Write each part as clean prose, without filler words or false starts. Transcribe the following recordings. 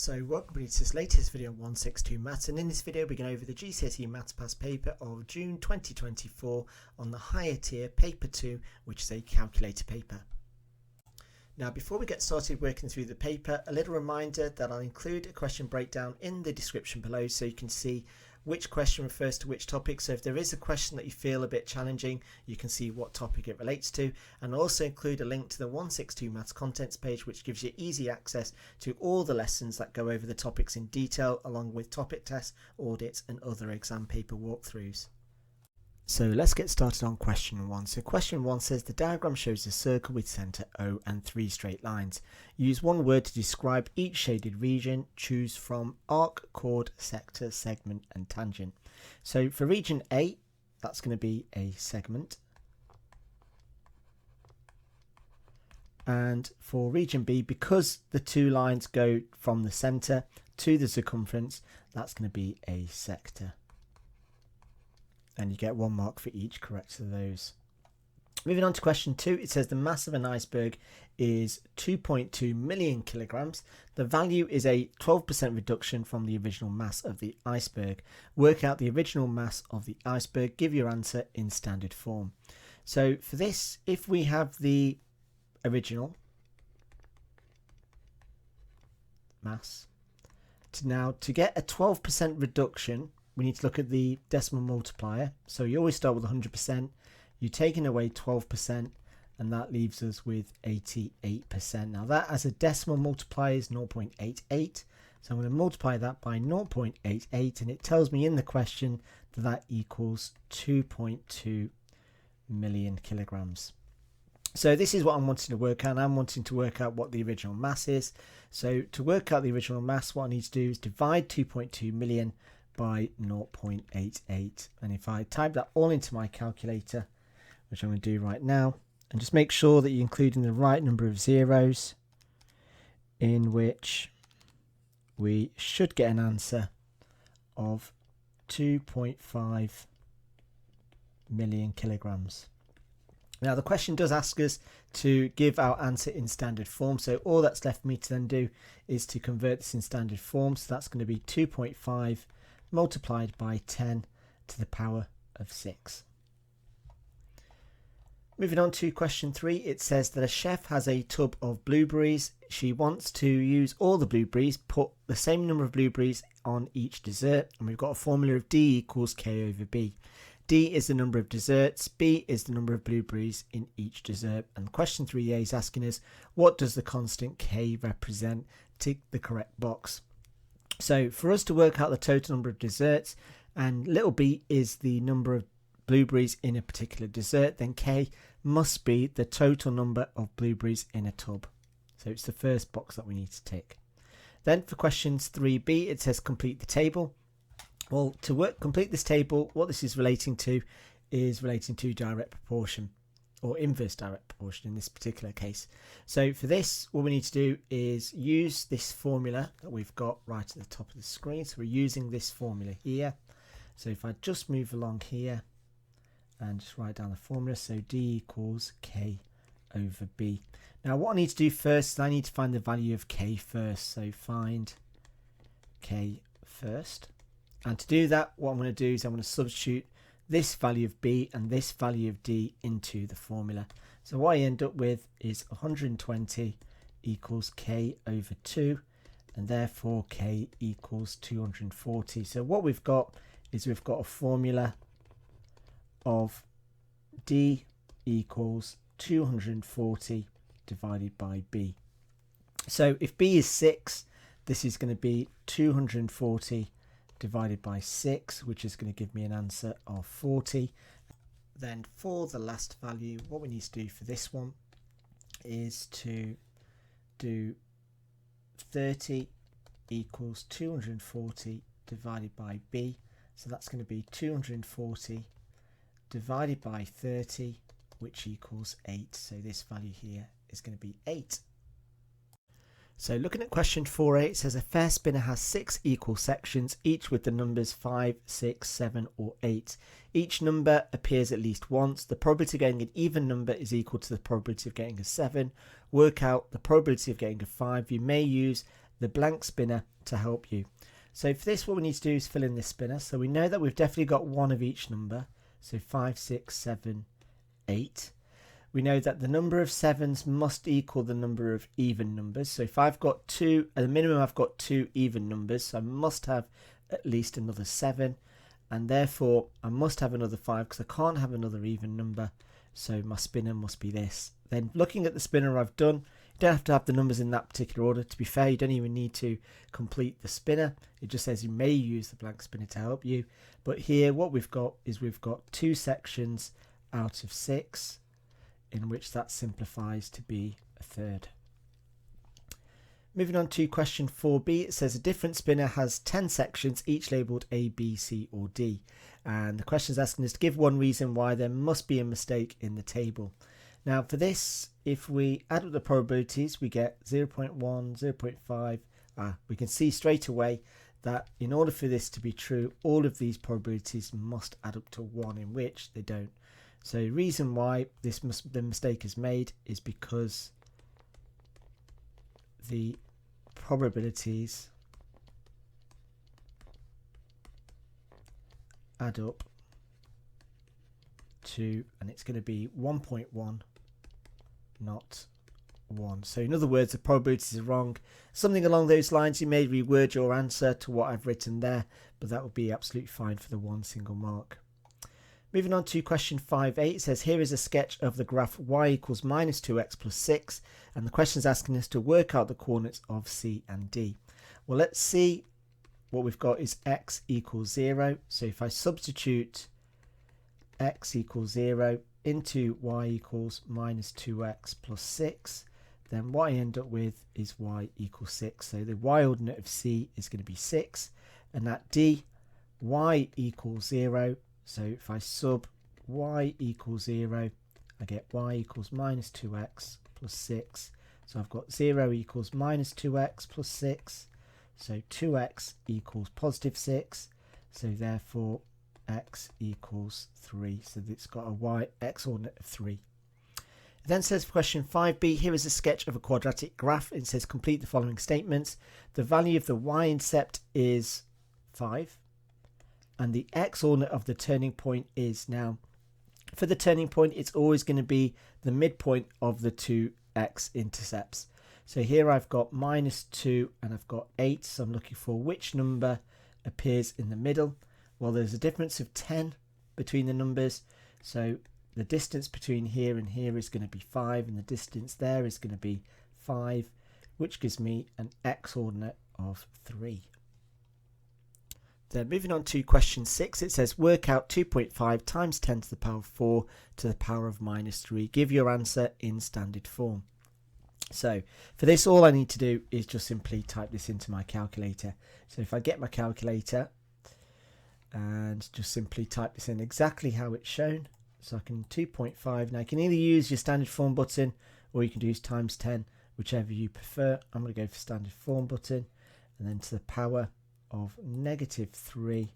So welcome to this latest video on 162 Maths, and in this video we're going over the GCSE Maths Pass paper of June 2024 on the higher tier paper 2, which is a calculator paper. Now before we get started working through the paper, a little reminder that I'll include a question breakdown in the description below so you can see which question refers to which topic. So if there is a question that you feel a bit challenging, you can see what topic it relates to, and I'll also include a link to the 162 Maths contents page, which gives you easy access to all the lessons that go over the topics in detail, along with topic tests, audits and other exam paper walkthroughs. So let's get started on question 1. So question 1 says the diagram shows a circle with centre O and 3 straight lines. Use one word to describe each shaded region. Choose from arc, chord, sector, segment and tangent. So for region A, that's going to be a segment. And for region B, because the two lines go from the centre to the circumference, that's going to be a sector. And you get 1 mark for each correct of those. Moving on to question 2, it says the mass of an iceberg is 2.2 million kilograms. The value is a 12% reduction from the original mass of the iceberg. Work out the original mass of the iceberg. Give your answer in standard form. So for this, if we have the original mass, to get a 12% reduction, we need to look at the decimal multiplier. So you always start with 100%, you're taking away 12%, and that leaves us with 88%. Now that as a decimal multiplier is 0.88, so I'm going to multiply that by 0.88, and it tells me in the question that that equals 2.2 million kilograms. So this is what I'm wanting to work out. I'm wanting to work out what the original mass is. So to work out the original mass, what I need to do is divide 2.2 million by 0.88, and if I type that all into my calculator, which I'm going to do right now, and just make sure that you're including the right number of zeros, in which we should get an answer of 2.5 million kilograms. Now the question does ask us to give our answer in standard form, so all that's left for me to then do is to convert this in standard form. So that's going to be 2.5 multiplied by 10 to the power of 6. Moving on to question 3, it says that a chef has a tub of blueberries. She wants to use all the blueberries, put the same number of blueberries on each dessert, and we've got a formula of D equals K over B. D is the number of desserts, B is the number of blueberries in each dessert, and question 3a is asking us, what does the constant K represent? Tick the correct box. So for us to work out the total number of desserts, and little b is the number of blueberries in a particular dessert, then K must be the total number of blueberries in a tub. So it's the first box that we need to tick. Then for questions 3b, it says complete the table. Well, to complete this table, what this is relating to is relating to direct proportion, or inverse direct proportion in this particular case. So for this, what we need to do is use this formula that we've got right at the top of the screen. So we're using this formula here. So if I just move along here and just write down the formula, so D equals K over B. Now what I need to do first is I need to find the value of K first. So find K first. And to do that, what I'm going to do is I'm going to substitute this value of B and this value of D into the formula. So what I end up with is 120 equals K over 2, and therefore K equals 240. So what we've got is we've got a formula of D equals 240 divided by B. So if B is 6, this is going to be 240 divided by 6, which is going to give me an answer of 40. Then for the last value, what we need to do for this one is to do 30 equals 240 divided by B. So that's going to be 240 divided by 30, which equals 8. So this value here is going to be 8. So looking at question 4a, it says a fair spinner has 6 equal sections, each with the numbers 5, 6, 7 or 8. Each number appears at least once. The probability of getting an even number is equal to the probability of getting a 7. Work out the probability of getting a 5. You may use the blank spinner to help you. So for this, what we need to do is fill in this spinner. So we know that we've definitely got one of each number. So 5, 6, 7, 8. We know that the number of 7s must equal the number of even numbers. So if I've got 2, at the minimum I've got 2 even numbers, so I must have at least another 7. And therefore I must have another 5 because I can't have another even number. So my spinner must be this. Then looking at the spinner I've done, you don't have to have the numbers in that particular order. To be fair, you don't even need to complete the spinner. It just says you may use the blank spinner to help you. But here what we've got is we've got 2 sections out of 6, in which that simplifies to be a third. Moving on to question 4b, it says a different spinner has 10 sections, each labelled A, B, C or D. And the question is asking us to give one reason why there must be a mistake in the table. Now for this, if we add up the probabilities, we get 0.1, 0.5. We can see straight away that in order for this to be true, all of these probabilities must add up to 1, in which they don't. So the reason why the mistake is made is because the probabilities add up to, and it's going to be 1.1, not 1. So in other words, the probabilities are wrong. Something along those lines, you may reword your answer to what I've written there, but that would be absolutely fine for the 1 single mark. Moving on to question 5a, it says here is a sketch of the graph y equals minus 2x plus 6, and the question is asking us to work out the coordinates of C and D. Well, let's see. What we've got is x equals 0. So if I substitute x equals 0 into y equals minus 2x plus 6, then what I end up with is y equals 6. So the y ordinate of C is going to be 6, and at D, y equals 0. So if I sub y equals 0, I get y equals minus 2x plus 6. So I've got 0 equals minus 2x plus 6. So 2x equals positive 6. So therefore x equals 3. So it's got a x ordinate of 3. It then says for question 5b, here is a sketch of a quadratic graph. It says complete the following statements. The value of the y-intercept is 5. And the x ordinate of the turning point is, now for the turning point, it's always going to be the midpoint of the two x intercepts. So here I've got minus 2 and I've got 8. So I'm looking for which number appears in the middle. Well, there's a difference of 10 between the numbers. So the distance between here and here is going to be 5, and the distance there is going to be 5, which gives me an x ordinate of 3. Then moving on to question 6, it says work out 2.5 times 10 to the power of 4 to the power of minus 3. Give your answer in standard form. So for this, all I need to do is just simply type this into my calculator. So if I get my calculator and just simply type this in exactly how it's shown, so I can 2.5. Now you can either use your standard form button or you can use times 10, whichever you prefer. I'm going to go for standard form button, and then to the power of negative 3,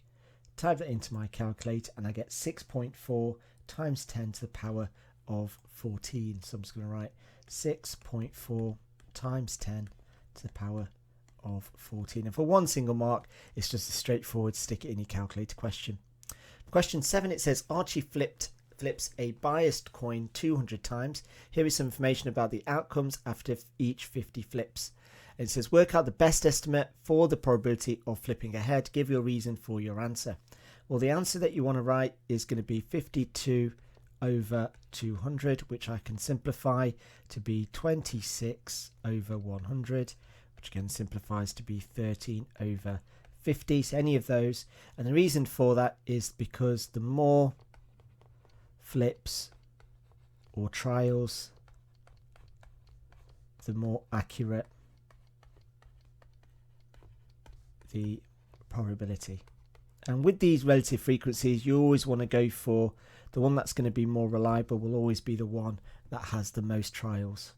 type that into my calculator, and I get 6.4 times 10 to the power of 14. So I'm just going to write 6.4 times 10 to the power of 14. And for 1 single mark, it's just a straightforward stick it in your calculator question. Question 7, it says Archie flips a biased coin 200 times. Here is some information about the outcomes after each 50 flips. It says work out the best estimate for the probability of flipping a head. Give your reason for your answer. Well, the answer that you want to write is going to be 52 over 200, which I can simplify to be 26 over 100, which again simplifies to be 13 over 50. So any of those. And the reason for that is because the more flips or trials, the more accurate the probability. And with these relative frequencies, you always want to go for the one that's going to be more reliable, will always be the one that has the most trials.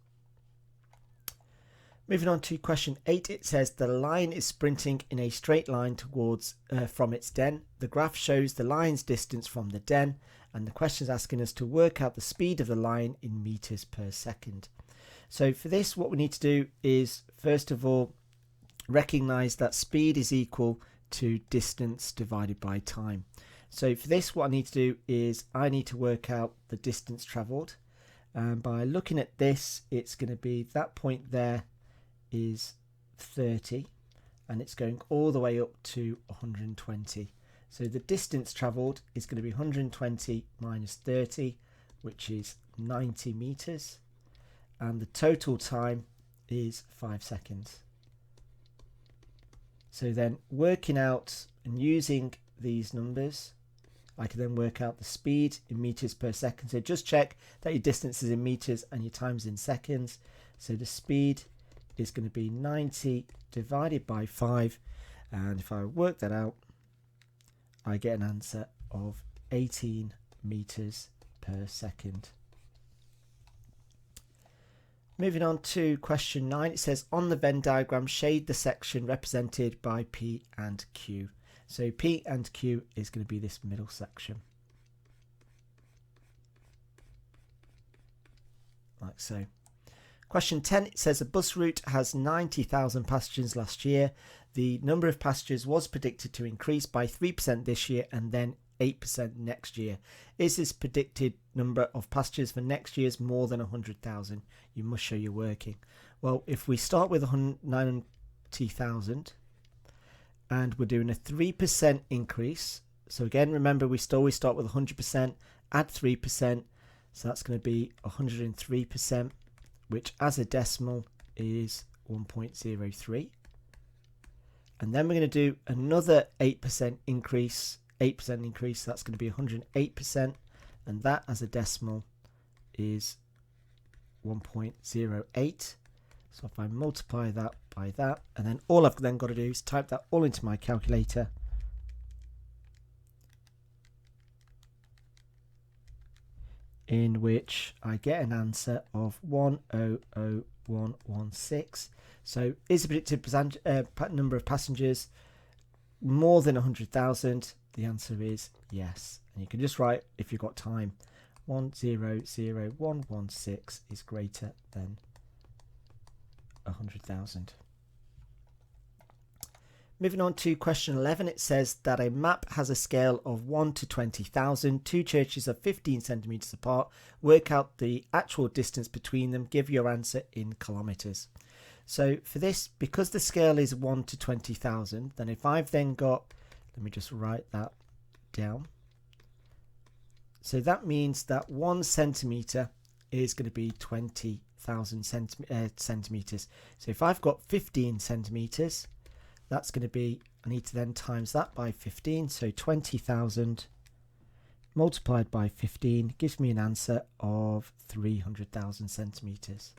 Moving on to question 8, it says the line is sprinting in a straight line towards from its den. The graph shows the line's distance from the den, and the question is asking us to work out the speed of the line in meters per second. So for this, what we need to do is, first of all, recognize that speed is equal to distance divided by time. So for this, what I need to do is I need to work out the distance travelled. And by looking at this, it's going to be that point there is 30 and it's going all the way up to 120. So the distance travelled is going to be 120 minus 30, which is 90 meters. And the total time is 5 seconds. So then working out and using these numbers, I can then work out the speed in meters per second. So just check that your distance is in meters and your time's in seconds. So the speed is going to be 90 divided by 5. And if I work that out, I get an answer of 18 meters per second. Moving on to question 9, it says on the Venn diagram, shade the section represented by P and Q. So P and Q is going to be this middle section. Like so. Question 10, it says a bus route has 90,000 passengers last year. The number of passengers was predicted to increase by 3% this year and then 8% next year. Is this predicted number of passengers for next year's more than 100,000? You must show you're working. Well, if we start with 90,000 and we're doing a 3% increase, so again, remember we always start with 100%, add 3%, so that's going to be 103%, which as a decimal is 1.03. And then we're going to do another 8% increase, so that's going to be 108%, and that as a decimal is 1.08. So if I multiply that by that, and then all I've then got to do is type that all into my calculator, in which I get an answer of 100,116. So is the predicted number of passengers more than 100,000? The answer is yes. And you can just write, if you've got time, 100,116 is greater than 100,000. Moving on to question 11, it says that a map has a scale of 1 to 20,000. Two churches are 15 centimetres apart. Work out the actual distance between them. Give your answer in kilometres. So for this, because the scale is 1 to 20,000, then if I've then got, let me just write that down. So that means that 1 centimetre is going to be 20,000 centimetres. So if I've got 15 centimetres, that's going to be, I need to then times that by 15. So 20,000 multiplied by 15 gives me an answer of 300,000 centimetres.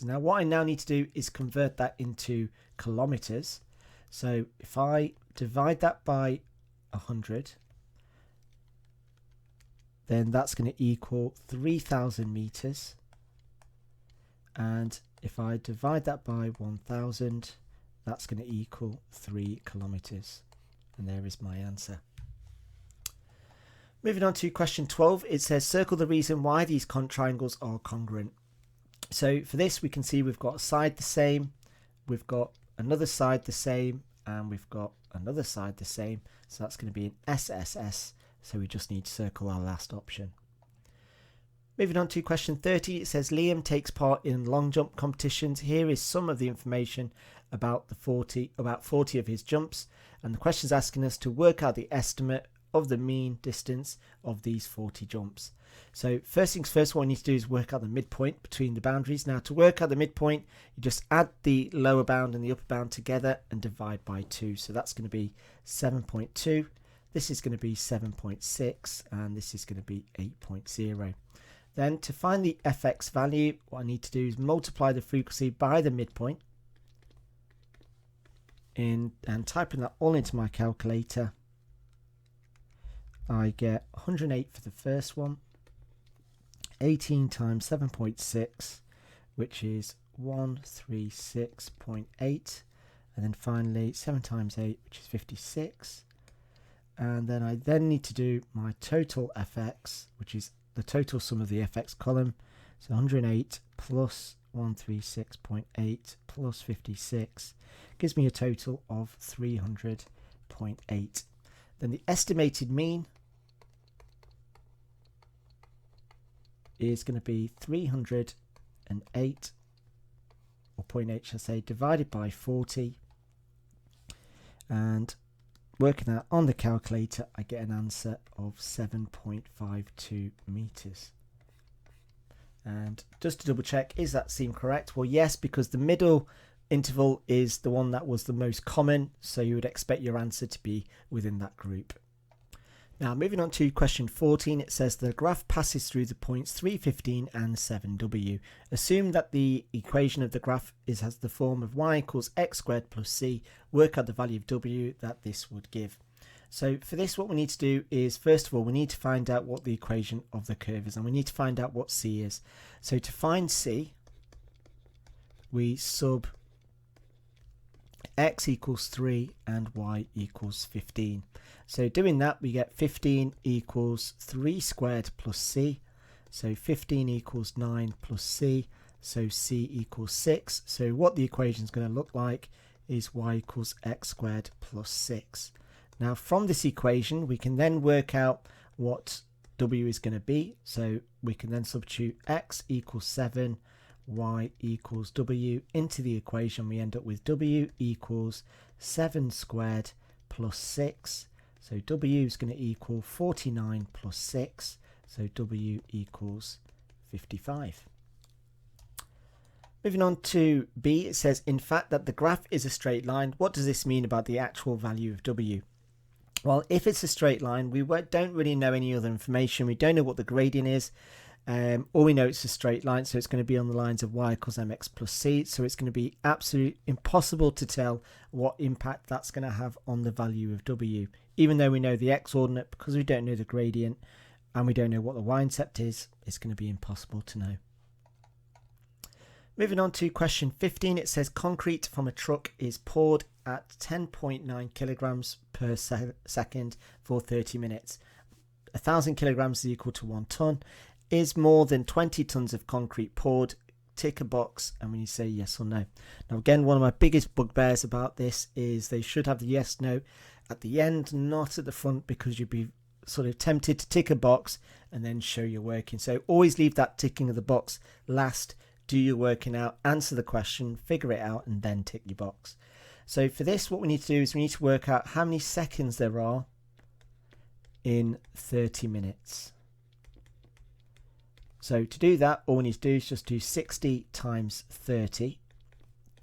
Now what I now need to do is convert that into kilometres. So if I divide that by 100, then that's going to equal 3,000 metres. And if I divide that by 1,000, that's going to equal 3 kilometres. And there is my answer. Moving on to question 12, it says circle the reason why these triangles are congruent. So for this, we can see we've got a side the same, we've got another side the same, and we've got another side the same. So that's going to be an SSS. So we just need to circle our last option. Moving on to question 30, it says Liam takes part in long jump competitions. Here is some of the information about 40 of his jumps, and the question is asking us to work out the estimate of the mean distance of these 40 jumps. So first things first, what we need to do is work out the midpoint between the boundaries. Now to work out the midpoint, you just add the lower bound and the upper bound together and divide by 2. So that's going to be 7.2. This is going to be 7.6, and this is going to be 8.0. Then to find the fx value, what I need to do is multiply the frequency by the midpoint and typing that all into my calculator. I get 108 for the first one, 18 times 7.6, which is 136.8, and then finally 7 times 8, which is 56. And then I then need to do my total fx, which is the total sum of the fx column. So 108 plus 136.8 plus 56 gives me a total of 300.8. Then the estimated mean is going to be 308, or 0.8 shall I say, divided by 40, and working out on the calculator I get an answer of 7.52 meters. And just to double check, is that seem correct? Well, yes, because the middle interval is the one that was the most common, so you would expect your answer to be within that group. Now moving on to question 14, it says the graph passes through the points 3, 15 and 7w. Assume that the equation of the graph has the form of y equals x squared plus c. Work out the value of w that this would give. So for this, what we need to do is, first of all, we need to find out what the equation of the curve is, and we need to find out what c is. So to find c, we sub x equals 3 and y equals 15. So doing that, we get 15 equals 3 squared plus c. So 15 equals 9 plus c. So c equals 6. So what the equation is going to look like is y equals x squared plus 6. Now from this equation, we can then work out what w is going to be. So we can then substitute x equals 7, y equals w into the equation. We end up with w equals 7 squared plus 6. So w is going to equal 49 plus 6. So w equals 55. Moving on to B, it says, in fact, that the graph is a straight line. What does this mean about the actual value of w? Well, if it's a straight line, we don't really know any other information. We don't know what the gradient is. All we know it's a straight line, so it's going to be on the lines of y equals mx plus c. So it's going to be absolutely impossible to tell what impact that's going to have on the value of w. Even though we know the x-ordinate, because we don't know the gradient and we don't know what the y-intercept is, it's going to be impossible to know. Moving on to question 15, it says concrete from a truck is poured at 10.9 kilograms per second for 30 minutes. 1,000 kilograms is equal to 1 ton. Is more than 20 tons of concrete poured? Tick a box and when you say yes or no. Now again, one of my biggest bugbears about this is they should have the yes no at the end, not at the front, because you'd be sort of tempted to tick a box and then show you're working. So always leave that ticking of the box last. Do your working out, answer the question, figure it out, and then tick your box. So for this, what we need to do is we need to work out how many seconds there are in 30 minutes. So to do that, all we need to do is just do 60 times 30,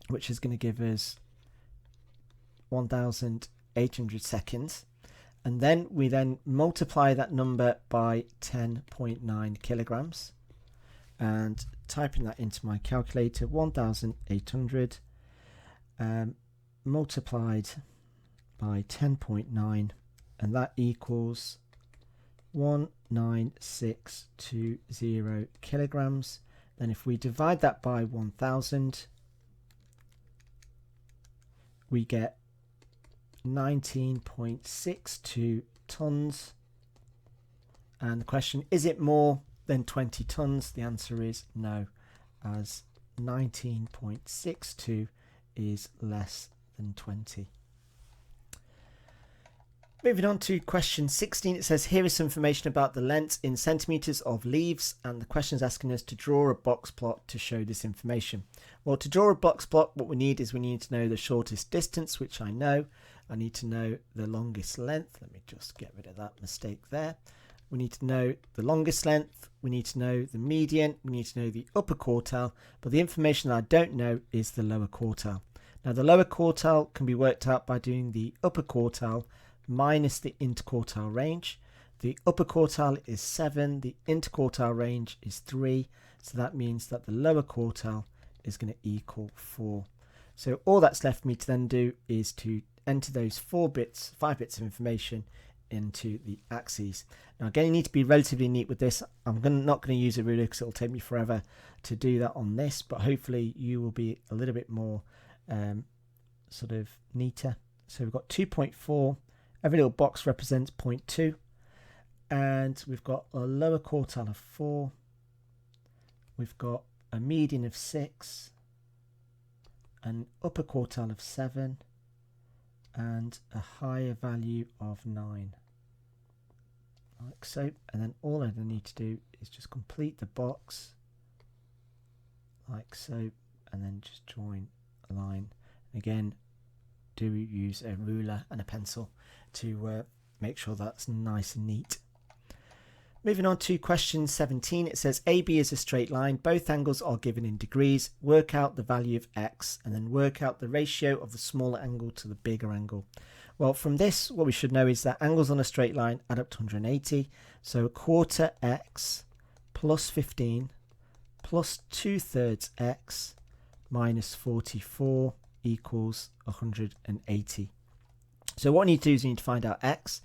which is going to give us 1,800 seconds. And then we then multiply that number by 10.9 kilograms. And typing that into my calculator, 1,800 multiplied by 10.9, and that equals 19620 kilograms. Then if we divide that by 1,000, we get 19.62 tons. And the question, is it more than 20 tons? The answer is no, as 19.62 is less than 20. Moving on to question 16, it says here is some information about the length in centimeters of leaves, and the question is asking us to draw a box plot to show this information. Well, to draw a box plot, what we need is we need to know the shortest distance, which I know. I need to know the longest length. Let me just get rid of that mistake there. We need to know the longest length, we need to know the median, we need to know the upper quartile, but the information that I don't know is the lower quartile. Now the lower quartile can be worked out by doing the upper quartile minus the interquartile range. The upper quartile is 7, the interquartile range is 3, so that means that the lower quartile is going to equal 4. So all that's left for me to then do is to enter those 5 bits of information into the axes. Now again, you need to be relatively neat with this. I'm not going to use a ruler because it'll take me forever to do that on this, but hopefully you will be a little bit more sort of neater. So we've got 2.4, every little box represents 0.2, and we've got a lower quartile of 4, we've got a median of 6, an upper quartile of 7, and a higher value of 9. Like so. And then all I need to do is just complete the box like so, and then just join a line. Again, do use a ruler and a pencil to make sure that's nice and neat. Moving on to question 17, it says AB is a straight line. Both angles are given in degrees. Work out the value of x and then work out the ratio of the smaller angle to the bigger angle. Well, from this, what we should know is that angles on a straight line add up to 180. So a quarter x plus 15 plus 2/3 x minus 44 equals 180. So what I need to do is I need to find out x.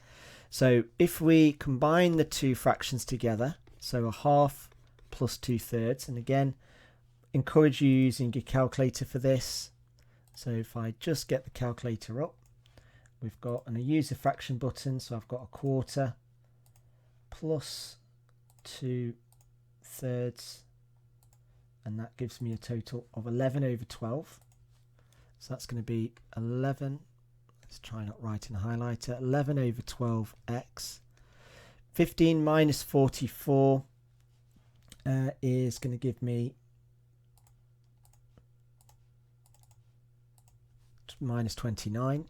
So if we combine the two fractions together, so a half plus 2/3, and again, encourage you using your calculator for this. So if I just get the calculator up, we've got, and I use the fraction button, so I've got a quarter plus 2/3, and that gives me a total of 11 over 12. So that's going to be 11. Let's try not writing a highlighter. 11 over 12x. 15 minus 44 is going to give me minus 29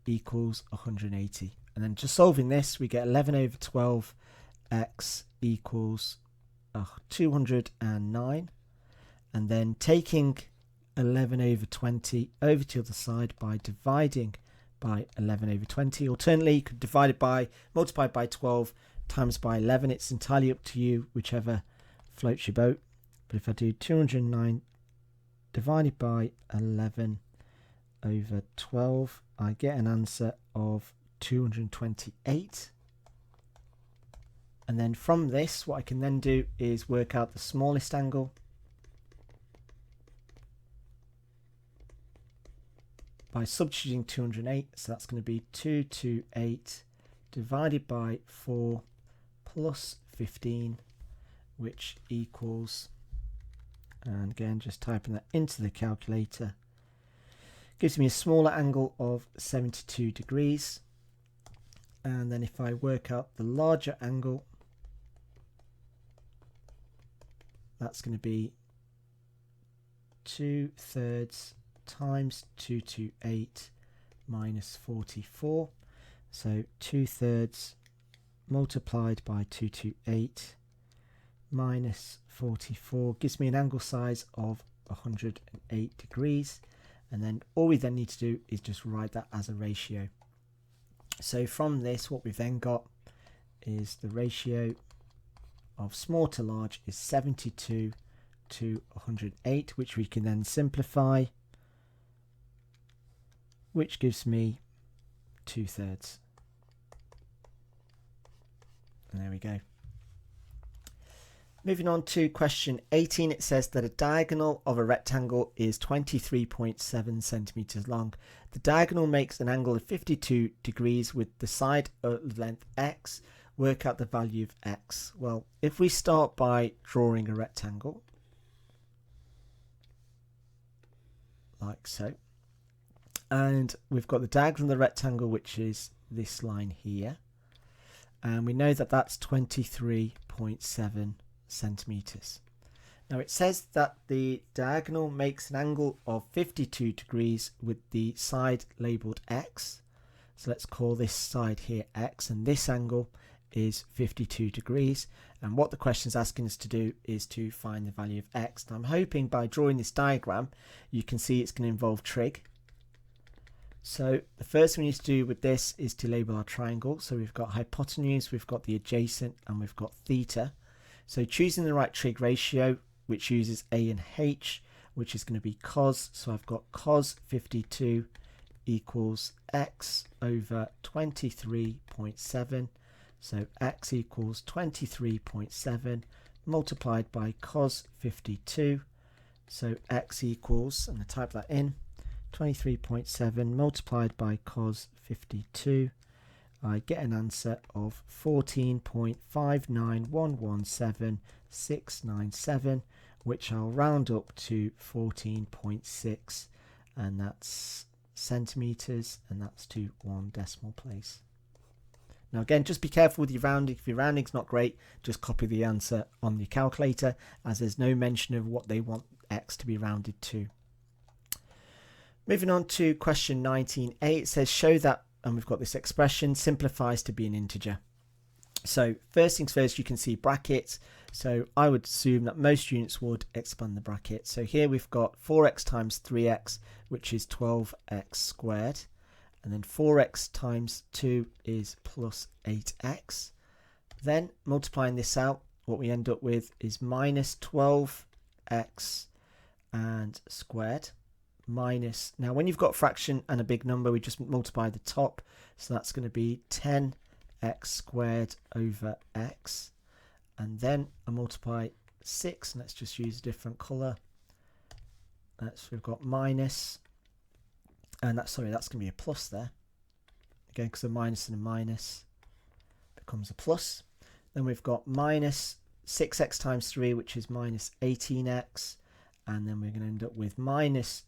equals 180. And then just solving this, we get 11 over 12x equals 209. And then taking 11 over 20 over to the other side by dividing by 11 over 20. Alternately, you could divide it by, multiply by 12 times by 11. It's entirely up to you, whichever floats your boat. But if I do 209 divided by 11 over 12, I get an answer of 228. And then from this, what I can then do is work out the smallest angle by substituting 208. So that's going to be 228 divided by 4 plus 15, which equals, and again just typing that into the calculator, gives me a smaller angle of 72 degrees. And then if I work out the larger angle, that's going to be 2/3 times 228 minus 44. So 2/3 multiplied by 228 minus 44 gives me an angle size of 108 degrees. And then all we then need to do is just write that as a ratio. So from this, what we've then got is the ratio of small to large is 72 to 108, which we can then simplify, which gives me 2/3. And there we go. Moving on to question 18, it says that a diagonal of a rectangle is 23.7 centimeters long. The diagonal makes an angle of 52 degrees with the side length x. Work out the value of x. Well, if we start by drawing a rectangle, like so, and we've got the diagonal of the rectangle, which is this line here, and we know that that's 23.7 centimeters. Now it says that the diagonal makes an angle of 52 degrees with the side labeled x. So let's call this side here x, and this angle is 52 degrees. And what the question is asking us to do is to find the value of x. And I'm hoping by drawing this diagram, you can see it's going to involve trig. So the first thing we need to do with this is to label our triangle. So we've got hypotenuse, we've got the adjacent, and we've got theta. So choosing the right trig ratio, which uses a and h, which is going to be cos. So I've got cos 52 equals x over 23.7. So x equals 23.7 multiplied by cos 52. So x equals, I'm going to type that in, 23.7 multiplied by cos 52. I get an answer of 14.59117,697, which I'll round up to 14.6, and that's centimeters, and that's to 1 decimal place. Now again, just be careful with your rounding. If your rounding's not great, just copy the answer on your calculator, as there's no mention of what they want x to be rounded to. Moving on to question 19a, it says show that, and we've got this expression, simplifies to be an integer. So first things first, you can see brackets. So I would assume that most units would expand the bracket. So here we've got 4x times 3x, which is 12x squared. And then 4x times 2 is plus 8x. Then multiplying this out, what we end up with is minus 12x and squared minus, now when you've got a fraction and a big number, we just multiply the top. So that's going to be 10x squared over x. And then I multiply 6, and let's just use a different colour. We've got minus, and that's going to be a plus there. Again, because a minus and a minus becomes a plus. Then we've got minus 6x times 3, which is minus 18x. And then we're going to end up with minus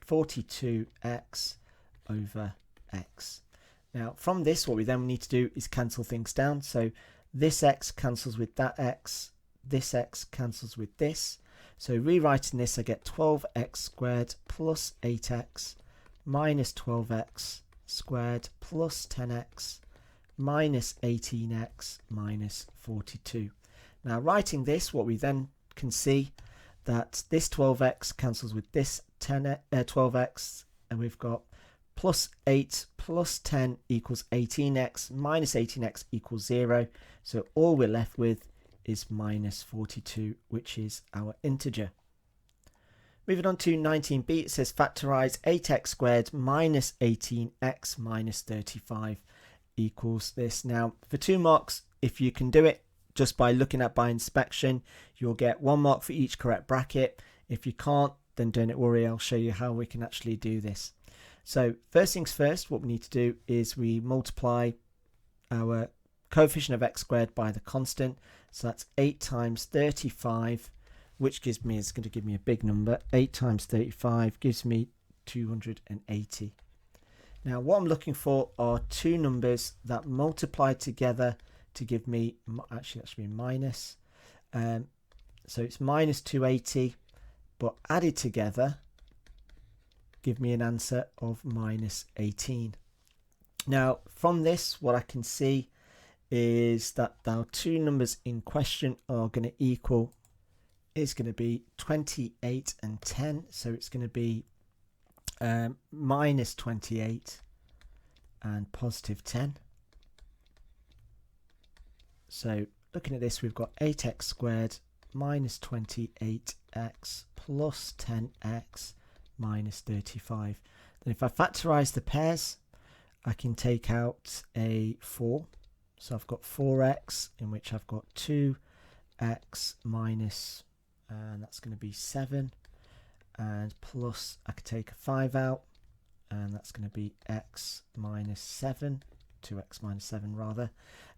42x over x. Now, from this, what we then need to do is cancel things down. So this x cancels with that x. This x cancels with this. So rewriting this, I get 12x squared plus 8x minus 12x squared plus 10x minus 18x minus 42. Now writing this, what we then can see that this 12x cancels with this 12x, and we've got plus 8 plus 10 equals 18x minus 18x equals 0. So all we're left with is minus 42, which is our integer. Moving on to 19b, it says factorise 8x squared minus 18x minus 35 equals this. Now, for 2 marks, if you can do it just by looking at by inspection, you'll get 1 mark for each correct bracket. If you can't, then don't worry, I'll show you how we can actually do this. So first things first, what we need to do is we multiply our coefficient of x squared by the constant. So that's 8 times 35, which is going to give me a big number. 8 times 35 gives me 280. Now what I'm looking for are 2 numbers that multiply together to give me, actually that should be minus. So it's minus 280, but added together give me an answer of minus 18. Now from this, what I can see is that our 2 numbers in question are going to equal, is going to be 28 and 10. So it's going to be minus 28 and positive 10. So looking at this, we've got 8x squared minus 28x plus 10x minus 35. Then if I factorise the pairs, I can take out a 4. So I've got 4x, in which I've got 2x minus, and that's going to be 7, and plus I could take a 5 out, and that's going to be x minus 7, 2x minus 7 rather.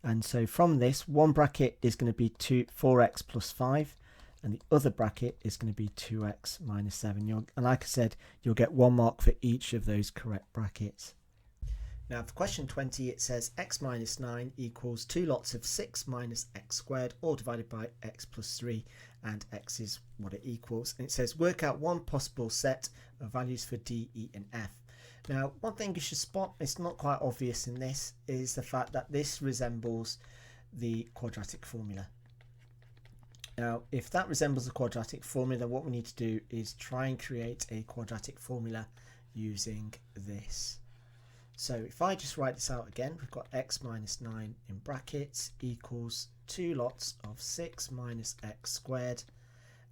And so from this, one bracket is going to be 4x plus 5, and the other bracket is going to be 2x minus 7. And like I said, you'll get 1 mark for each of those correct brackets. Now for question 20, it says x minus 9 equals 2 lots of 6 minus x squared, all divided by x plus 3, and x is what it equals. And it says work out one possible set of values for D, E and F. Now one thing you should spot, it's not quite obvious in this, is the fact that this resembles the quadratic formula. Now if that resembles the quadratic formula, what we need to do is try and create a quadratic formula using this. So if I just write this out again, we've got x minus 9 in brackets equals 2 lots of 6 minus x squared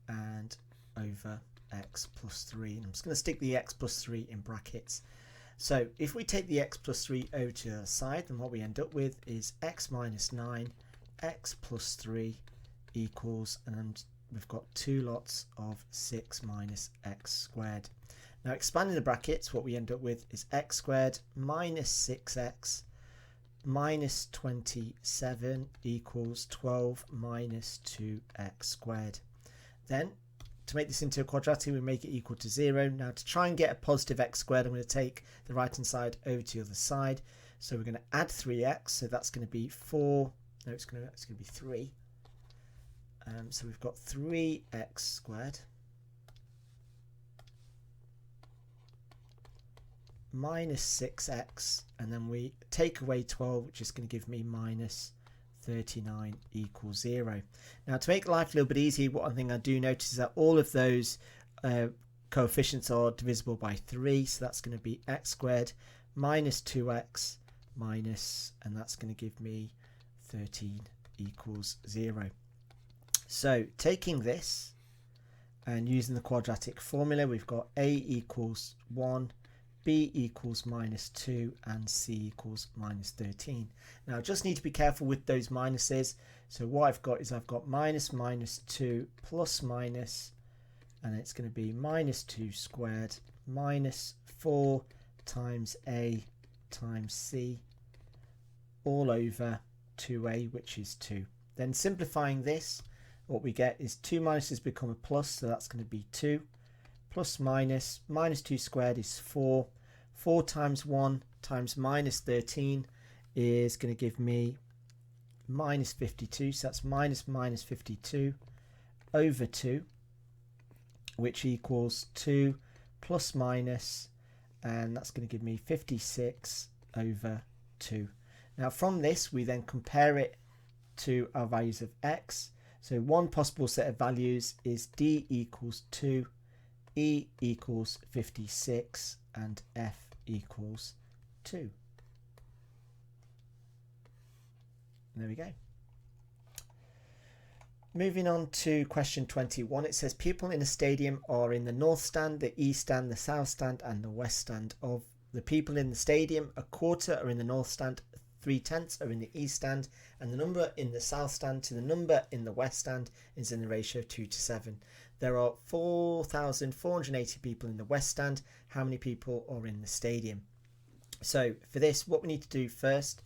and over x plus 3. And I'm just going to stick the x plus 3 in brackets. So if we take the x plus 3 over to the side, then what we end up with is x minus 9, x plus 3 equals, and we've got 2 lots of 6 minus x squared. Now expanding the brackets, what we end up with is x squared minus 6x minus 27 equals 12 minus 2x squared. Then to make this into a quadratic, we make it equal to 0. Now to try and get a positive x squared, I'm going to take the right hand side over to the other side. So we're going to add 3x, so that's going to be 4, no, it's going to be 3. So we've got 3x squared minus 6x, and then we take away 12, which is going to give me minus 39 equals 0. Now to make life a little bit easier, one thing I do notice is that all of those coefficients are divisible by 3, so that's going to be x squared minus 2x minus, and that's going to give me 13 equals 0. So taking this and using the quadratic formula, we've got a equals 1, b equals minus 2, and c equals minus 13. Now I just need to be careful with those minuses. So what I've got is I've got minus minus 2 plus minus, and it's going to be minus 2 squared minus 4 times a times c all over 2a, which is 2. Then simplifying this, what we get is 2 minuses become a plus, so that's going to be 2 plus minus 2 squared is 4. 4 times 1 times minus 13 is going to give me minus 52, so that's minus 52 over 2, which equals 2 plus minus, and that's going to give me 56 over 2. Now from this we then compare it to our values of x. So one possible set of values is d equals 2, e equals 56, and f equals 2. There we go. Moving on to question 21, it says people in a stadium are in the north stand, the east stand, the south stand, and the west stand. Of the people in the stadium, a quarter are in the north stand, 3/10 are in the east stand, and the number in the south stand to the number in the west stand is in the ratio of 2:7. There are 4,480 people in the west stand. How many people are in the stadium? So for this, what we need to do first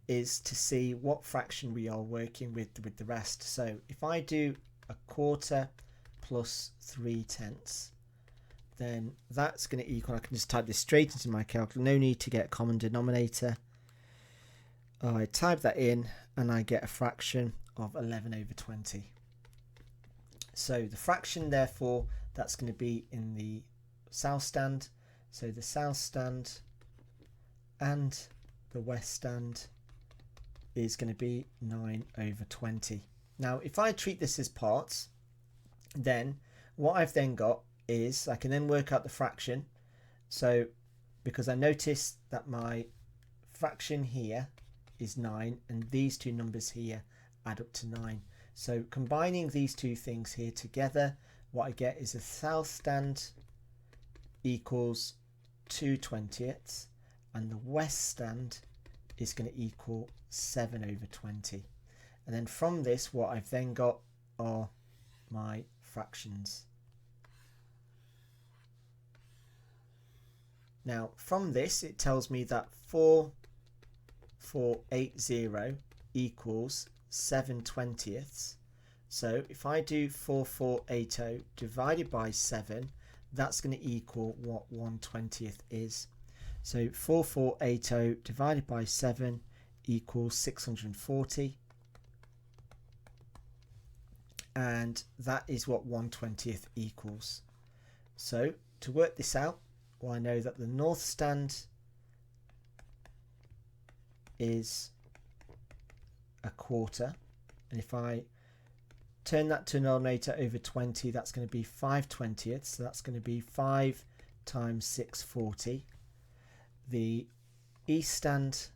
is to see what fraction we are working with the rest. So if I do a quarter plus 3/10, then that's going to equal, I can just type this straight into my calculator, no need to get a common denominator. I type that in and I get a fraction of 11 over 20. So the fraction, therefore, that's going to be in the south stand. So the south stand and the west stand is going to be 9 over 20. Now, if I treat this as parts, then what I've then got is I can then work out the fraction. So because I notice that my fraction here is 9 and these two numbers here add up to 9. So combining these two things here together, what I get is a south stand equals 2/20 and the west stand is going to equal 7 over 20. And then from this, what I've then got are my fractions. Now from this, it tells me that 4,480 equals 7/20. So if I do 4,480 divided by 7, that's going to equal what 1/20 is. So 4,480 divided by 7 equals 640, and that is what 1/20 equals. So to work this out, well, I know that the north stand is a quarter, and if I turn that to a denominator over 20, that's going to be 5/20, so that's going to be 5 times 640. The east stand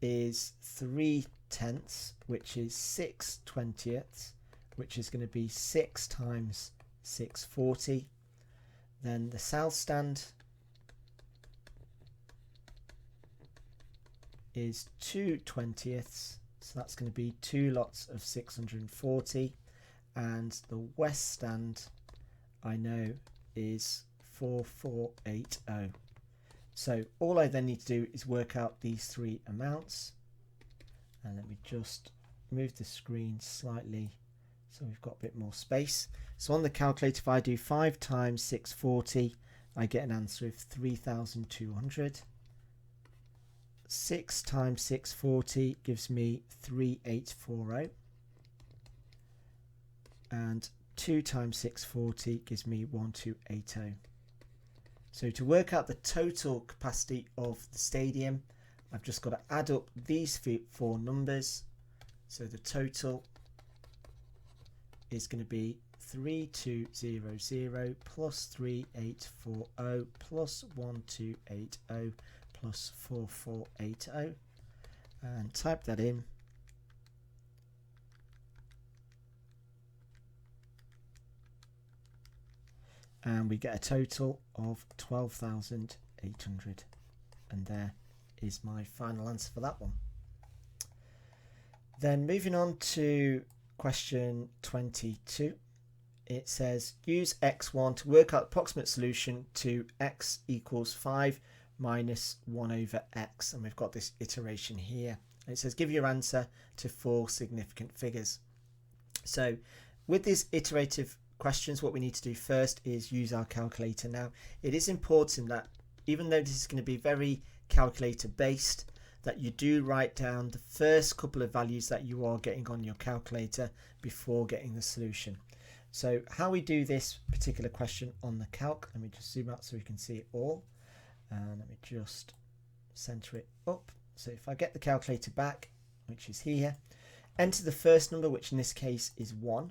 is 3/10, which is 6/20, which is going to be 6 times 640. Then the south stand is 2/20, so that's going to be 2 lots of 640, and the west stand I know is 4,480. So all I then need to do is work out these three amounts, and let me just move the screen slightly So we've got a bit more space. So on the calculator, if I do 5 times 640, I get an answer of 3,200. 6 times 640 gives me 3,840. And 2 times 640 gives me 1,280. So to work out the total capacity of the stadium, I've just got to add up these 4 numbers. So the total is going to be 3,200 plus 3,840 plus 1,280 plus 4,480, and type that in. And we get a total of 12,800, and there is my final answer for that one. Then moving on to question 22, it says use x1 to work out the approximate solution to x equals 5 minus 1 over x, and we've got this iteration here. And it says give your answer to 4 significant figures. So with these iterative questions, what we need to do first is use our calculator. Now it is important that even though this is going to be very calculator based, that you do write down the first couple of values that you are getting on your calculator before getting the solution. So how we do this particular question on the calc, let me just zoom out so we can see it all, and let me just center it up. So if I get the calculator back, which is here, enter the first number, which in this case is 1,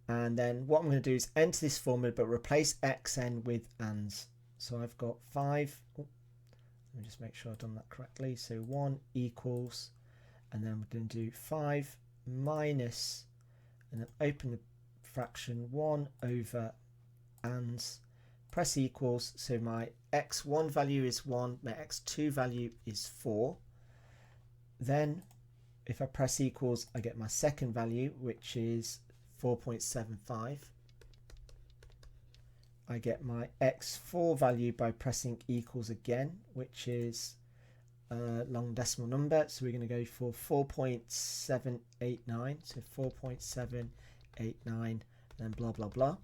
and then what I'm going to do is enter this formula but replace xn with ands. So I've got 5, let me just make sure I've done that correctly. So 1 equals, and then we're going to do 5 minus, and then open the fraction 1 over ands, press equals. So my x1 value is 1, my x2 value is 4. Then if I press equals, I get my second value, which is 4.75. I get my x4 value by pressing equals again, which is a long decimal number. So we're going to go for 4.789. So 4.789, and then blah, blah, blah.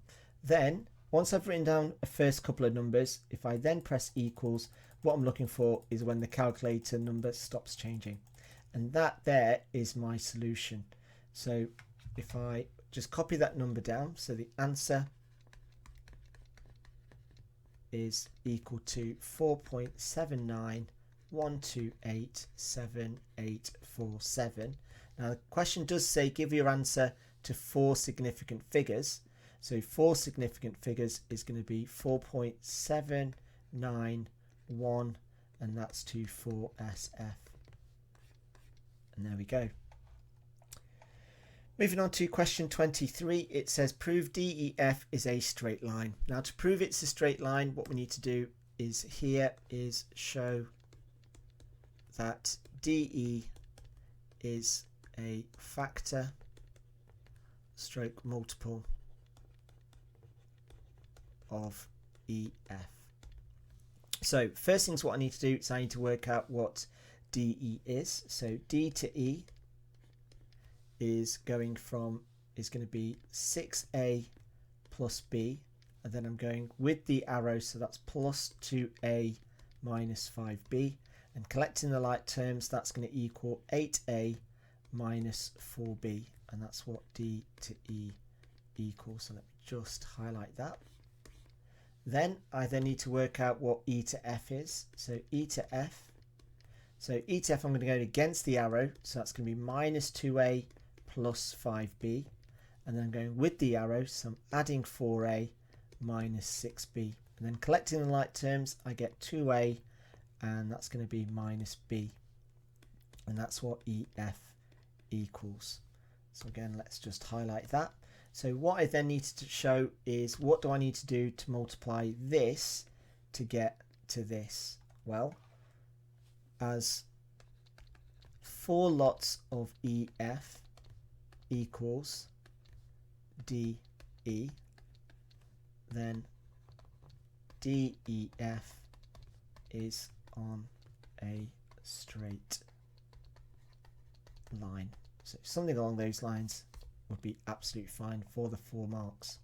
Then once I've written down a first couple of numbers, if I then press equals, what I'm looking for is when the calculator number stops changing. And that there is my solution. So if I just copy that number down, so the answer is equal to 4.791287,847. Now the question does say give your answer to 4 significant figures. So 4 significant figures is going to be 4.791, and that's to 4SF. And there we go. Moving on to question 23, it says prove DEF is a straight line. Now to prove it's a straight line, what we need to do is here is show that DE is a factor stroke multiple of EF. So first things what I need to do is I need to work out what DE is. So D to E is going to be 6A plus B, and then I'm going with the arrow, so that's plus 2A minus 5B, and collecting the like terms, that's going to equal 8A minus 4B, and that's what D to E equals. So let me just highlight that. Then I need to work out what E to F is. So E to F, I'm going to go against the arrow, so that's going to be minus 2A plus 5B, and then going with the arrow, so I'm adding 4A minus 6B, and then collecting the like terms, I get 2A, and that's going to be minus B, and that's what EF equals. So again, let's just highlight that. So what I then need to show is what do I need to do to multiply this to get to this? Well, as 4 lots of EF equals DE, then DEF is on a straight line. So something along those lines would be absolutely fine for the 4 marks.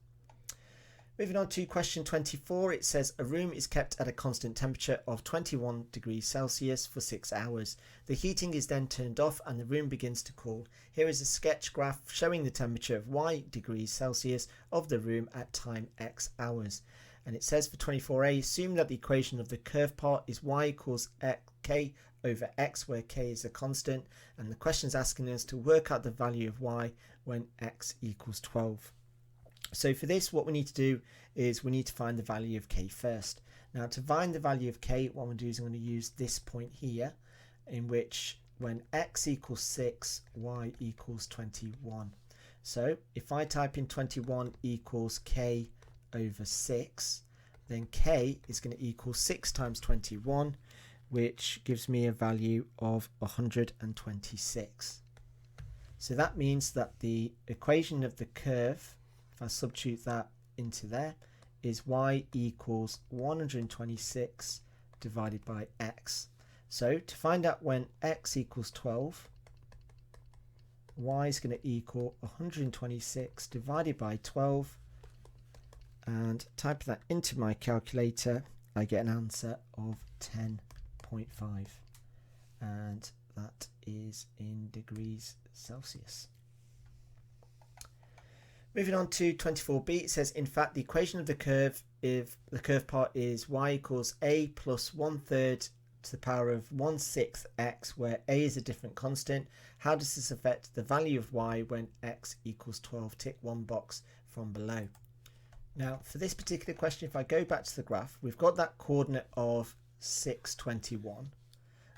Moving on to question 24, it says a room is kept at a constant temperature of 21 degrees Celsius for 6 hours. The heating is then turned off and the room begins to cool. Here is a sketch graph showing the temperature of y degrees Celsius of the room at time x hours. And it says for 24a, assume that the equation of the curved part is y equals k over x, where k is a constant, and the question is asking us to work out the value of y when x equals 12. So for this, what we need to do is we need to find the value of k first. Now to find the value of k, what I'm going to do is I'm going to use this point here, in which when x equals 6, y equals 21. So if I type in 21 equals k over 6, then k is going to equal 6 times 21, which gives me a value of 126. So that means that the equation of the curve, if I substitute that into there, is y equals 126 divided by x. So to find out when x equals 12, y is going to equal 126 divided by 12, and type that into my calculator, I get an answer of 10.5, and that is in degrees Celsius. Moving on to 24b, it says in fact the equation of the curve, if the curved part is y equals a plus 1/3 to the power of 1/6 x, where a is a different constant. How does this affect the value of y when x equals 12? Tick one box from below. Now for this particular question, if I go back to the graph, we've got that coordinate of 6, 21.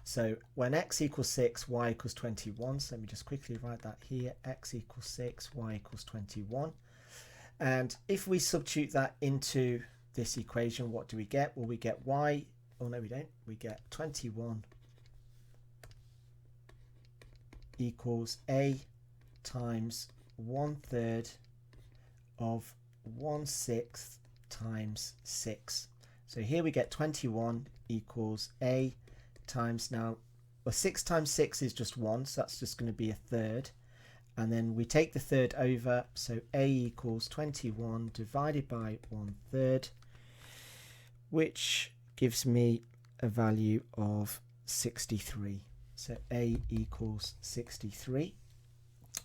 So when x equals 6, y equals 21. So let me just quickly write that here. X equals 6, y equals 21. And if we substitute that into this equation, what do we get? Well, we get y, oh no we don't, we get 21 equals a times 1/3 of 1/6 times 6. So here we get 21 equals a times, now well 6 times 6 is just 1, so that's just going to be a third, and then we take the third over, so a equals 21 divided by 1/3, which gives me a value of 63. So a equals 63.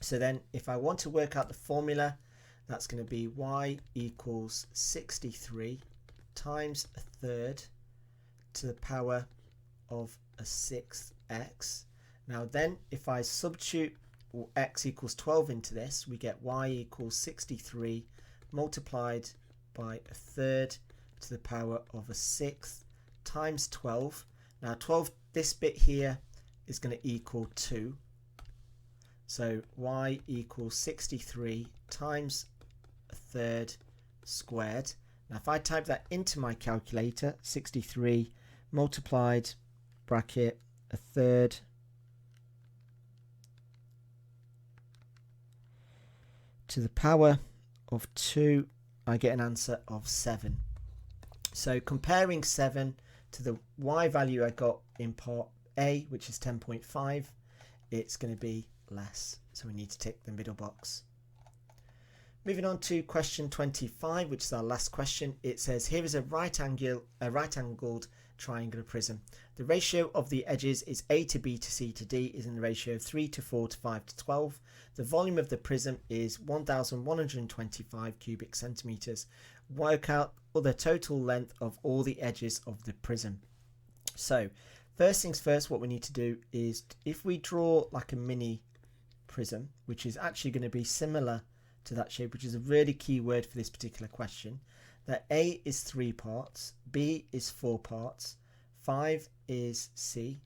So then if I want to work out the formula, that's going to be y equals 63 times a third to the power of a 6th x. Now then if I substitute x equals 12 into this, we get y equals 63 multiplied by a third to the power of a 6th times 12. Now 12, this bit here is going to equal 2. So y equals 63 times a third squared. Now if I type that into my calculator, 63 multiplied bracket a third to the power of 2, I get an answer of 7. So comparing 7 to the y value I got in part A, which is 10.5, it's going to be less. So we need to tick the middle box. Moving on to question 25, which is our last question. It says here is a right-angled triangular prism. The ratio of the edges is A to B to C to D is in the ratio of 3 to 4 to 5 to 12. The volume of the prism is 1,125 cubic centimeters. Work out the total length of all the edges of the prism. So first things first, what we need to do is, if we draw like a mini prism, which is actually going to be similar to that shape, which is a really key word for this particular question, that A is 3 parts, B is 4 parts, 5 is C,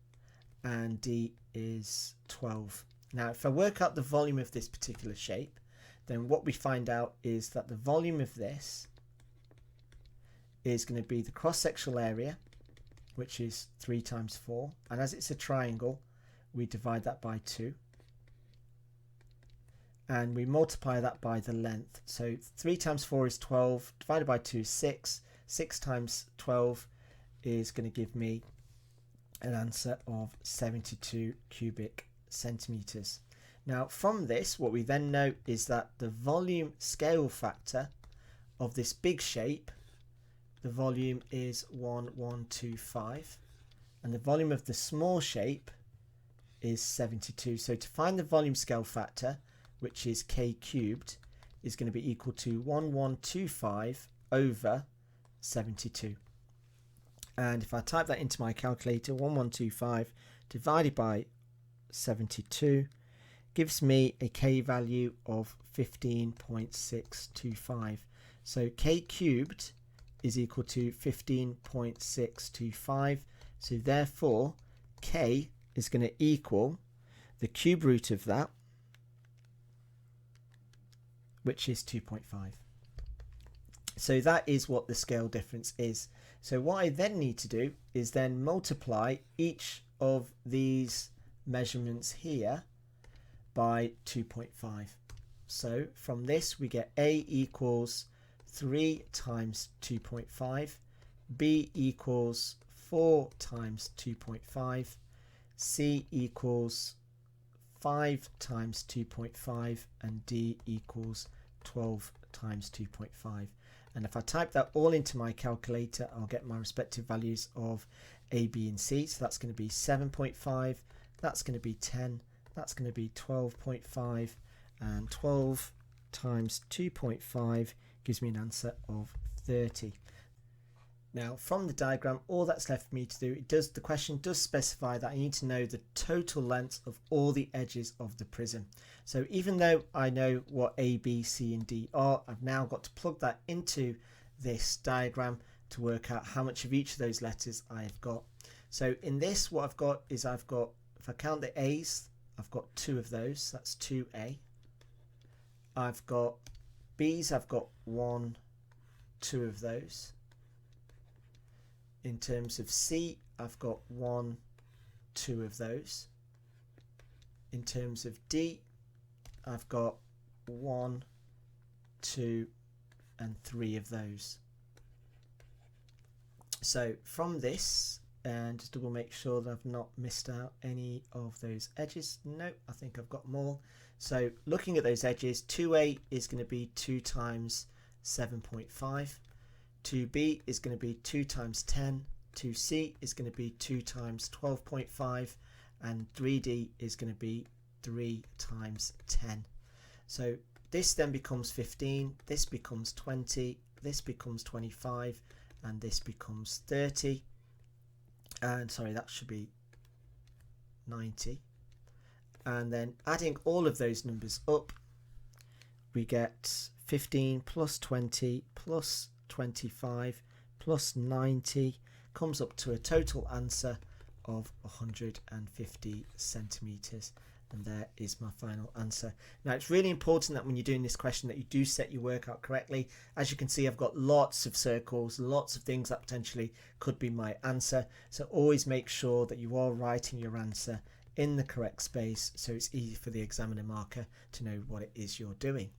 and D is 12. Now if I work out the volume of this particular shape, then what we find out is that the volume of this is going to be the cross-sectional area, which is 3 times 4, and as it's a triangle we divide that by 2, and we multiply that by the length. So 3 times 4 is 12, divided by 2 is 6. 6 times 12 is going to give me an answer of 72 cubic centimeters. Now from this, what we then know is that the volume scale factor of this big shape, the volume is 1125, and the volume of the small shape is 72. So to find the volume scale factor, which is k cubed, is going to be equal to 1125 over 72. And if I type that into my calculator, 1125 divided by 72 gives me a k value of 15.625. So k cubed is equal to 15.625. So therefore, k is going to equal the cube root of that, which is 2.5. So that is what the scale difference is. So what I then need to do is then multiply each of these measurements here by 2.5. So from this we get A equals 3 times 2.5, B equals 4 times 2.5, C equals 5 times 2.5, and D equals 12 times 2.5. And if I type that all into my calculator, I'll get my respective values of A, B, and C. So that's going to be 7.5, that's going to be 10, that's going to be 12.5, and 12 times 2.5 gives me an answer of 30. Now from the diagram, all that's left for me to do, the question does specify that I need to know the total length of all the edges of the prism. So even though I know what A, B, C and D are, I've now got to plug that into this diagram to work out how much of each of those letters I have got. So in this, what I've got is if I count the A's, I've got 2 of those, that's 2A. I've got B's, I've got 1, 2 of those. In terms of C, I've got 1, 2 of those. In terms of D, I've got 1, 2, and 3 of those. So from this, and just double make sure that I've not missed out any of those edges. No, I think I've got them all. So looking at those edges, 2A is going to be 2 times 7.5. 2B is going to be 2 times 10, 2C is going to be 2 times 12.5, and 3D is going to be 3 times 10. So this then becomes 15, this becomes 20, this becomes 25, and this becomes 30. And sorry, that should be 90. And then adding all of those numbers up, we get 15 plus 20 plus 25 plus 90 comes up to a total answer of 150 centimeters, and there is my final answer. Now it's really important that when you're doing this question that you do set your work out correctly. As you can see, I've got lots of circles, lots of things that potentially could be my answer, so always make sure that you are writing your answer in the correct space so it's easy for the examiner marker to know what it is you're doing.